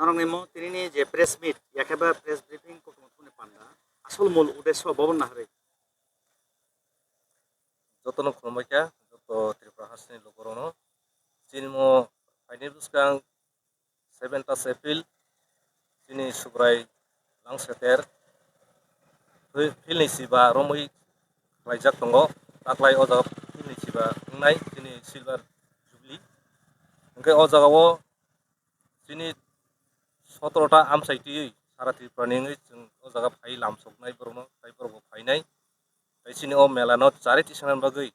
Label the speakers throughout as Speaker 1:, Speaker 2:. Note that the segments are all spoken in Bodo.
Speaker 1: Norong nemo tini je press meet yakaba press briefing ko tumutune panda asol mul uddesho bobon nahre
Speaker 2: Jotono khurmaika joto Tripura hasni lokorono sinimo faini buskang 7th April sini Swbwrai langseter filni siba romoi klaijak tongo taklai o jaga filni siba ngnai sini silver jubilee hingke o jagao sini 17ta amsaiti sara Tripura ni जों o jaga phai lamsoknai borokno tai borok phainai tai sini o mela no chariti sanan bagui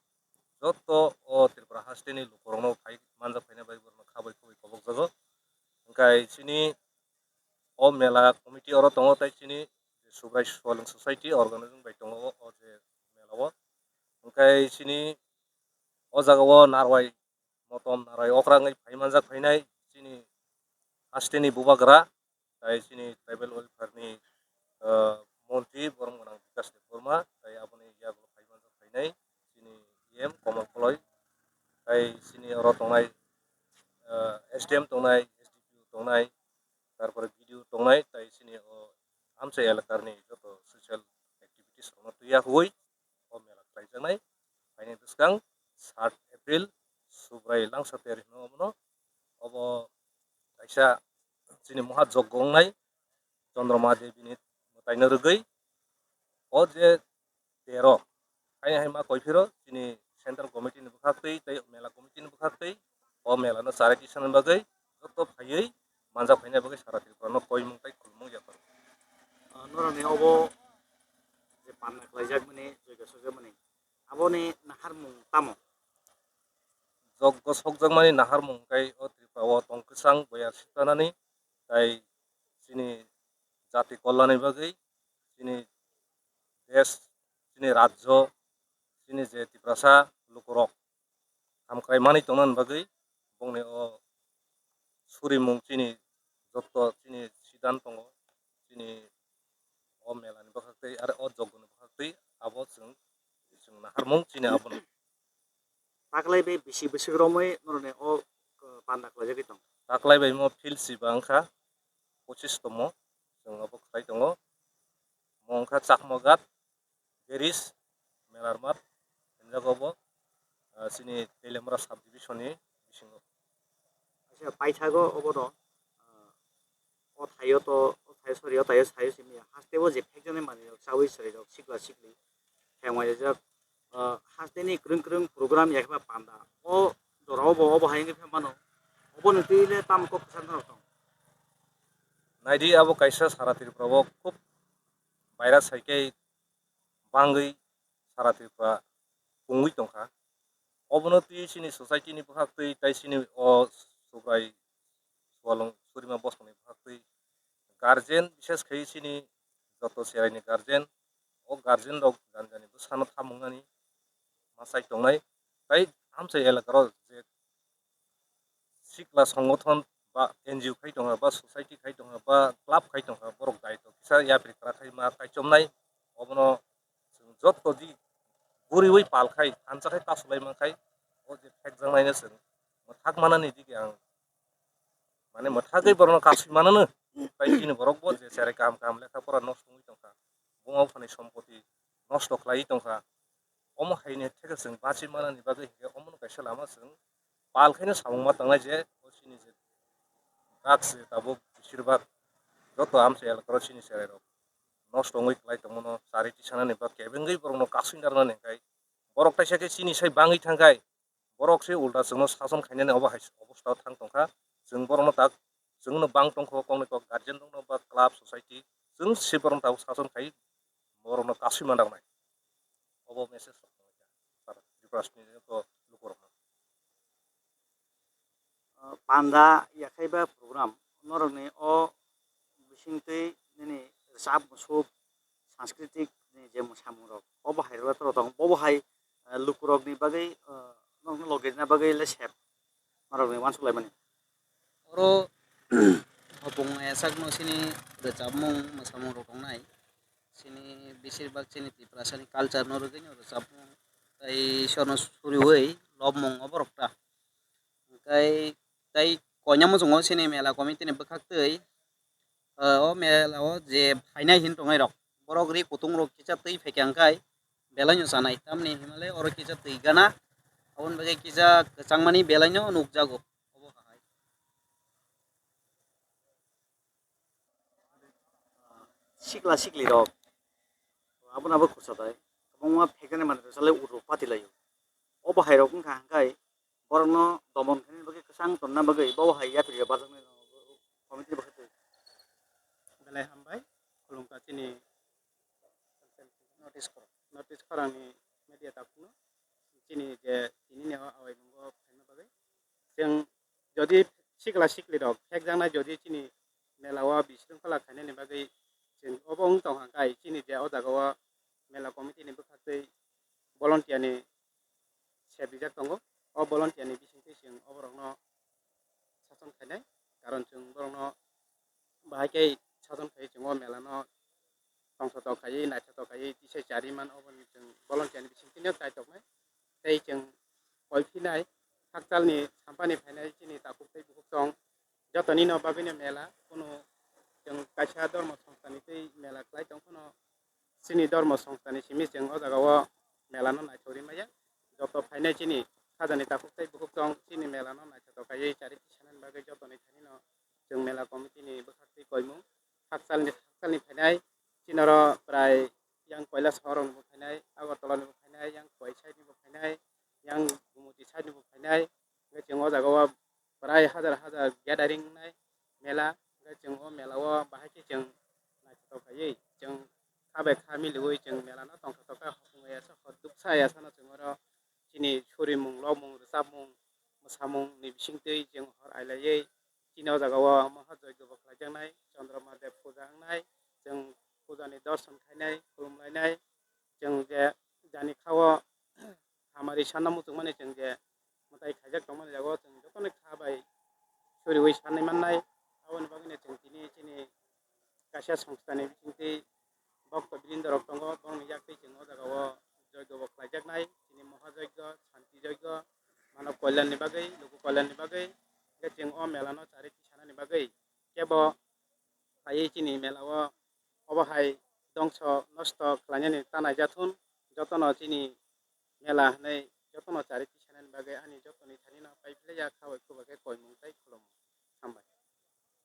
Speaker 2: joto o Tripura hasteni lokorokno phai manjak phaina bai borokno khabai khubai kobok jago hingkai sini o mela committee oro tongo tai sini Swbwrai Swaleng Society organizing bai tongo o je melao hingkai sini o jagao narwai motom narwai okrangai phai manjak phainai sini hasteni bubagra tai sini tribal welfare ni মন্ত্রী বরং গোনাं বিকাশ দেববর্মা তাই আপনি ইয়াগুলো ফাইমান ফাইনাই চিনি ইএম কমল কলয় তাই চিনি অর তংনাই এসডিএম তংনাই এসডিপিউ তংনাই তারপরে ভিডিও তংনাই তাই চিনি আমসে এলাকারনি যত সোশ্যাল অ্যাক্টিভিটিস রং তুইয়া হই ও মেলা খাইজানাই ফাইনাই বিসকাং 7 এপ্রিল Swbwrai langsater no অব কাইসা চিনি মহা যজ্ঞংনাই চন্দ্রমা দেবীনি তাইনো রগৈ o je tero hai hai ma koifiro sini central committee ni bukhaktei tai mela committee ni bukhaktei o mela no chariti sanan bagai joto phaiei manja phaina bagai sara Tripura no koimung tai khulmung yapar
Speaker 1: norong ne obo je panna klaijak mani joiga soja mani aboni nahar mung tamo
Speaker 2: joggo sogjagmani nahar mung kai o Tripura o tongkisang boyar sitanani tai sini jati kollani bagai sini देश sini Rajya sini je Triprasa lukurok hamkai mani tongnan bagai bongni o surimung sini joto sini sidan tongo sini o melani bakhaktei are o joggoni bakhaktei abo जों naharmung sini abon
Speaker 1: taklai be bisi bisi romoi norong ne o panna klaijak tong
Speaker 2: taklai bai mo fil siba angkha 25 tomo जों abo khai tongo mo angkha Chakmagat Beris Melarmat Jagobo sini Telemra subdivision ni bisingo
Speaker 1: acha paithago obo do o thayo to o thayo sori o thayo sayo simi hastebo je phekjone mani sawi sori rok sikla sikli thengwai jak hasteni krung krung program yakba panda o dorao bo obo hainge phemano obo nutile tam ko ksan tong
Speaker 2: naidi abo kaisa sara Tripura o khub baira saikai bangui sara Tripura pungui tongkha obono tui sini society ni bakhaktei tai sini o Swbwrai Swaleng surima bosmani bakhaktei guardian বিশেষ khai sini joto serai ni guardian o guardian rok janjani bwsano thamungnani masai tongnai tai amsai elakaro je sikla সংগঠন বা NGO khai tongha ba society khai tongha ba club khai tongha borok daito kisa yapri kra khai ma khai chomnai obono joto di guriwei palkhai anchakhai tasulai mankhai o je phekjangnaino जों mothak manani dige ang mane mothagei borokno kasui manano tai sini borok bo je serai kam kam lekha pora nosto oi tongkha bungau phanai সম্পত্তি নষ্ট khlai tongkha omo haine theke जों bachi manani bagai hingke omono kaisa lama जों palkhaino samungma tangnai je o sini je গাছে তাবো বেশিরভাগ যত আমসে এলাকার চিনি সেরাই রক নষ্ট হই ক্লাই তমনো চারিটি সানানি বা কেবেঙ্গই বরং কাসুই নারনানি গাই বরক তাইসাকে চিনি সাই বাঙি থাঙ্গাই বরক সে উল্টা जोंनो सासन खायनानै अबस्थायाव थां तंखा जों बरनो ताक जोंनो बां तंखो कौनि क गार्जियन दंनो बा क्लाब सोसाइटी जों से बरनो ताक सासन खाय बरनो कासुई मानदांनाय अबो मेसेज सार त्रिपुरासनि तो लुकुरम
Speaker 1: panda yakaiba program norong ne o bisingtei nini sab sub सांस्कृतिक जे मोसामुरक ओबो हायरवा तो दं ओबो हाय लुकुरक नि बागै नंग लगेना बागै ले सेप मारक नि वानसुलाय माने
Speaker 3: oro hopong esak no sini recapmung mosamung rokongnai sini besirбаг sini Triprasani culture no rogini recapmung tai sono suriwei lobmung oborokta kai tai konya mo jongo sini mela committee ni bwkhaktei o melao je phainai hin tongai rok borok ri kutung rok kisa tui phaikangkai belai no sanai tamni himale oro kisa tui gana abon bagai kisa changmani belai no nukjago obo hai
Speaker 1: sikla sikli rok abonabo khursadai kwbangma phaikjani manui salai uruk patilaio o bahai rok wngkha hangkai borokno domon khaini bagui kwchang tonna bagui bo hai yapri bajaknai committee bakhatai
Speaker 4: belai hambai khulumka chini notice korangni media tapno chini je tini ne awai bungo phaina bagai जों যদি सिख्ला सिख्लि रक एकजाना যদি chini मेलावा बिसृंखला खायनायनि बागै जों अबं दंहांखाय chini जे o jagao मेला कमिटिनि बखातै volunteerनि सेबरिजाक दङ o volunteerनि बिसिंथि जों अबरकनो सासन खायनाय खारन जों बरकनो बाहायकै सासन खाय जों मेलानो tongsato खायै नायसाto खायै tisai jariman oboni जों volunteerनि बिसिंथिनो दायतकनाय tei जों कयफिनाय haktalni sampani phainai chini takuktei bukhuk jotoni no bagui mela kono जों kaisa dormo সংस्थानि tei mela khlai tongkhono chini dormo সংस्थानि simi जों o jagao melano naithori maya joto phainai chini sajani takuktei bukhuk chini melano naithoto kayai chariti sanani bagui jotoni thanino जों mela committee ni bwkhaktei koimung haktalni phainai chinaro prai yang koilas horong ni phainai agartala ni phainai yang koi side ni phainai yang gumuti side ni phainai जों o jagao prai hajar hajar gathering nai mela जों o melao bahai जों naithoto kayai जों kabe khamilui जों melano tongsato ka hopungaya sa duksa sana जों oro chini surimung lomung rwchabmung mosamung ni bisingtwi जों hor ailayai chini o jagao mahajoigyo bo khlaijaknai चन्द्रमादेव puja wngnai जों pujani darshan khainai khulumlainai जों je jani khao hamari sanna muchungmani जों je mutai khaijak tongmani jagao जों jotoni khabai suriui sanai mannai aboni bagui जों tini chini kaisa সংস্থাनि bisingtwi bokto bilindo rok tongo borokni yaktui जों o jagao joigyo bo khlaijaknai chini mahajoigyo shanti joigyo manav kolyan ni bagui lugu kolyan ni bagui जों o melano chariti sanani bagui kebo khayai chini melao obohai dongso nosto khlainani tanaijathun jotono chini mela hanai jotono chariti sanani bagui ani jotoni thanino paipilaiya khawai khubakhe koimung tei khulumung hambai।